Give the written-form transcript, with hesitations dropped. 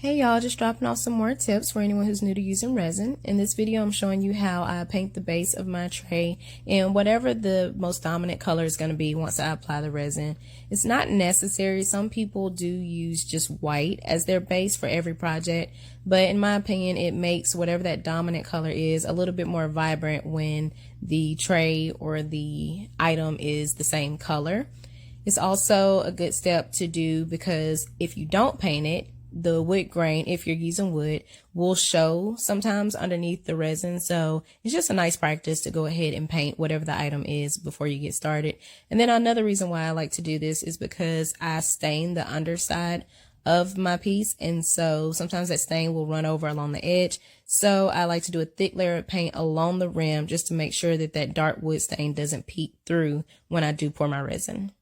Hey y'all, just dropping off some more tips for anyone who's new to using resin. In this video, I'm showing you how I paint the base of my tray in whatever the most dominant color is going to be once I apply the resin. It's not necessary. Some people do use just white as their base for every project, but in my opinion, it makes whatever that dominant color is a little bit more vibrant when the tray or the item is the same color. It's also a good step to do because if you don't paint it, the wood grain, if you're using wood, will show sometimes underneath the resin. So it's just a nice practice to go ahead and paint whatever the item is before you get started. And then another reason why I like to do this is because I stain the underside of my piece, and so sometimes that stain will run over along the edge. So I like to do a thick layer of paint along the rim just to make sure that that dark wood stain doesn't peek through when I do pour my resin.